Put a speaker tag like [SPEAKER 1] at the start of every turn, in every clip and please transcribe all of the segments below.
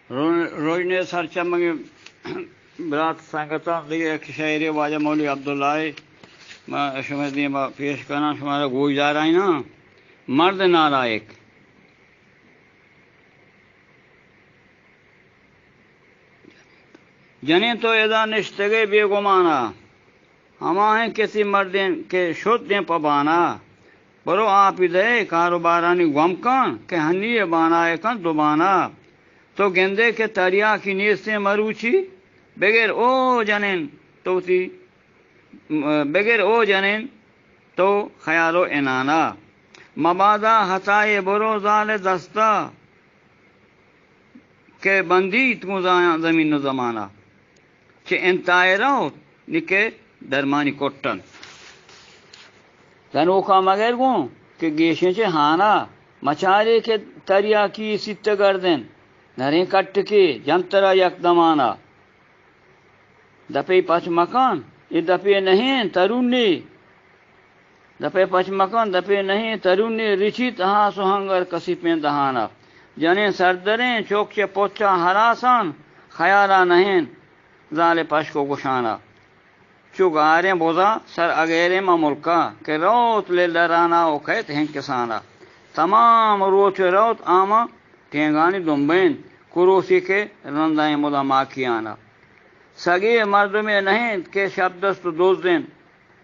[SPEAKER 1] روزنے سر چمگے برات سنگتا دیگه ایک شاعری واجہ مولوی عبداللہ شما دیں پیش کرنا شمارا گوشدار آئی نا مرد نالائق جنیں تو ادا نشتگے بے گمانا ہما ہیں کسی مردیں کے شد دیں پبانا برو آپ دے کاروبارانی گم کن کہ ہنی بانا کن دوبانا تو گندے کے تریا کی نیز سے مروچی بغیر او جنین تو تی بغیر او جنین تو خیال و انانا مبادا ہتائے برو زال دستا کہ بندی تم زمین و زمانہ چھ انتائے رو نکے درمانی کوٹن تن اوکا مگر گوں کہ گیشیں چھ ہانا مچارے کے تریا کی ست گردن نریں کٹ کے جنترا یک دمانا دپے پچ مکان یہ دپے نہیں ترونی دپے پچ مکان دپے نہیں ترونی رچی تہا سہنگر کسی پین دہانا جنیں سردریں چوک چے پوچا ہراسان خیالا نہیں زال پش کو گشانا چگاریں بوزا سر اگیرے ما ملکا کہ روت لے لرانا او کہت ہیں کسانا تمام روچ روت آما ٹینگانی دنبین کروسی کے رندائیں مدا ماکیانا سگے مرد میں نہیں کہ شبدست دوز دین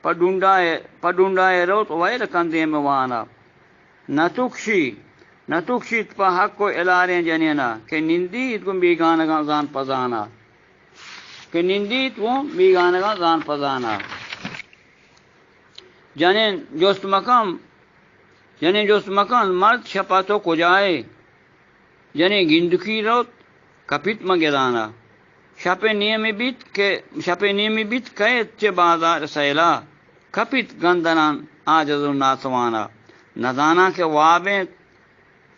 [SPEAKER 1] پڈونڈائے روت ویر کندے میں وانا نتوکشی پا حق کو الاریں جنینا کہ نندیت کو بیگانگا زان پزانا کہ نندیت وہ بیگانگا زان پزانا جنین جوست مکان مرد شپاتو کو جائے جنین گندکی روت کپیت مگرانا شپے نیمی بیت کہت چے بازار سیلا کپیت گندنان آجز و ناتوانا ندانا کے وابیں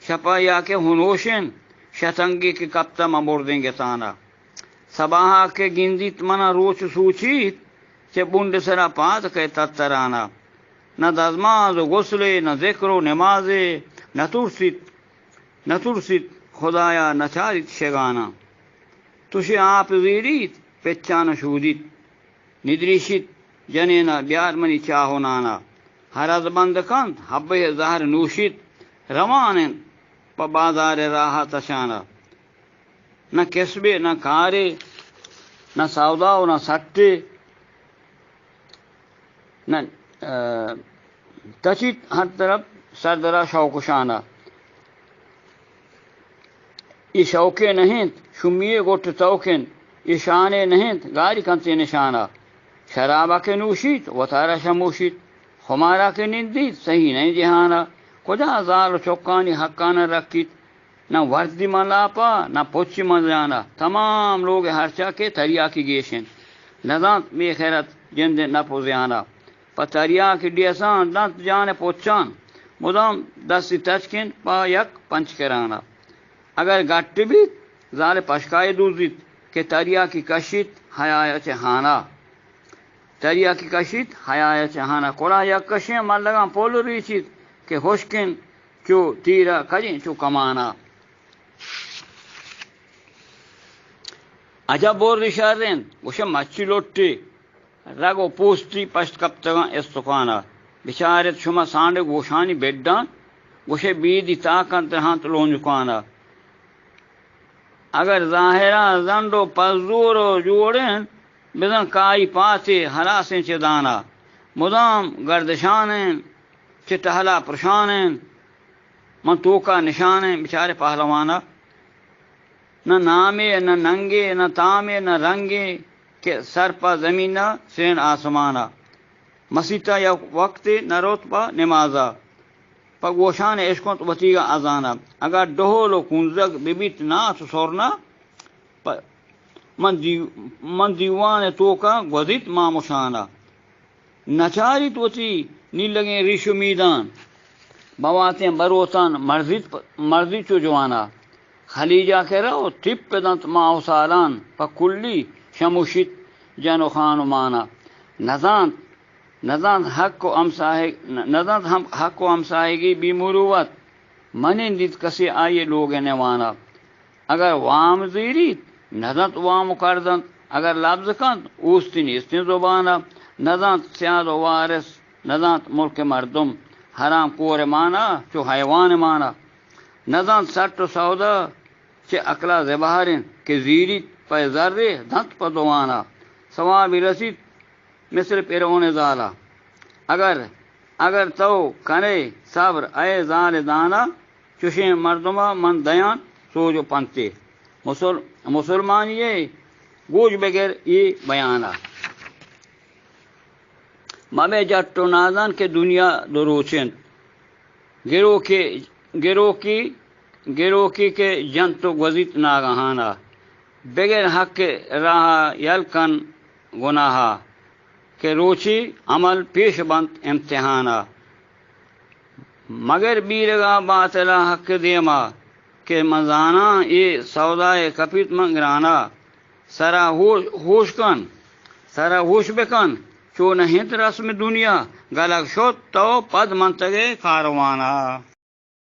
[SPEAKER 1] شپا یا کے ہنوشن شتنگی کے کپتا مبردیں گے تانا سباہا کے گندیت منا روچ سوچیت چے بند سرا پات کے تترانا نہ دزماز و غسلے نہ ذکر و نمازے نہ ترسیت خدایا نہ چارت شگانا تشے آپ زیریت پچانا شودیت ندریشت جنینا بیار منی چاہو نانا ہرز بند کند حبے زہر نوشت روانن پا بازار راہ تشانا نہ کسبے نہ کارے نہ سوداؤ نہ سٹے نہ تچیت ہر طرف سردرا شوق شانہ یہ شوقے نہیں شمیے گوٹ توکن یہ شانے نہیں گاری کنتے نشانہ شرابہ کے نوشیت وطارہ شموشیت ہمارا کے نندیت صحیح نہیں جہانا کجا زال چوکانی حقانہ رکھیت نہ وردی من لاپا نہ پوچی من جانا تمام لوگ ہرچا کے تریا کی گیشن نزانت بے خیرت جند نہ پوزیانا پا تریا کی ڈیسان دانت جانے پوچان مدام دستی تچکن پا یک پنچ کرانا اگر گٹ بھی زال پشکائے دوزیت کہ تریا کی کشیت حیاء چہانا تریا کی کشیت حیاء چہانا کولا یک کشیں من لگا پولو ریچیت کہ ہوشکن چو تیرا کجیں چو کمانا عجب بور رشارین وشے مچی لوٹی رگو پوستی پشت کپتگاں استقانا بچارت شما سانڈے گوشانی بیڈان گوشے بیدی تاکن ترہاں تلونجکانا اگر ظاہرہ زندو پزورو جوڑیں بدن کائی پاتے ہراسیں چے دانا مدام گردشانیں چے ٹہلا پرشانیں من توکا نشانیں بچارے پہلوانا نہ نامے نہ ننگے نہ تامے نہ رنگے کہ سر پا زمینہ سین آسمانا مسیطہ یا وقت نہ روت پا نمازا پا گوشان عشقوں تو بتیگا ازانا اگر ڈہول و کنزگ ببیت ناس سورنا من دیوان توکا گزیت ماموشانا نچاری توتی نی لگیں ریشو میدان بواتیں بروتان مرضی چو جوانا خلیجہ کے رو ٹپ دنت ماہو سالان پا کلی شموشت جنو خانو مانا نزانت حق و امسائگی بی مروت منین دید کسی آئیے لوگ نوانا اگر وام زیرید نزنت وام کردن اگر لفظ کند اوستنی استن زبانہ نزنت سیاد و وارث نزنت ملک مردم حرام کور مانا چو حیوان مانا نزنت سٹ و سودا چه اکلا زبہرن کہ زیرید پہ ذرے دھنت پہ دوانا ثوابی رسید مثل پیرون زالا اگر تو کنے صبر اے زال دانا چشیں مردمہ من دیان سوجو پنتے مسلمان یہ گوج بغیر یہ بیانہ مبے جٹو نازان کے دنیا دروچن گروہ کی جنتو گزیت ناگہانا بغیر حق راہ یلکن گناہا کہ روچی عمل پیش بند امتحانہ مگر بیرگا باطلا حق دیما کہ مزانا یہ سودائے کپیت منگرانا سرا ہوش بکن چو نہت رسم دنیا گلک شد تو پد منتگے کاروانا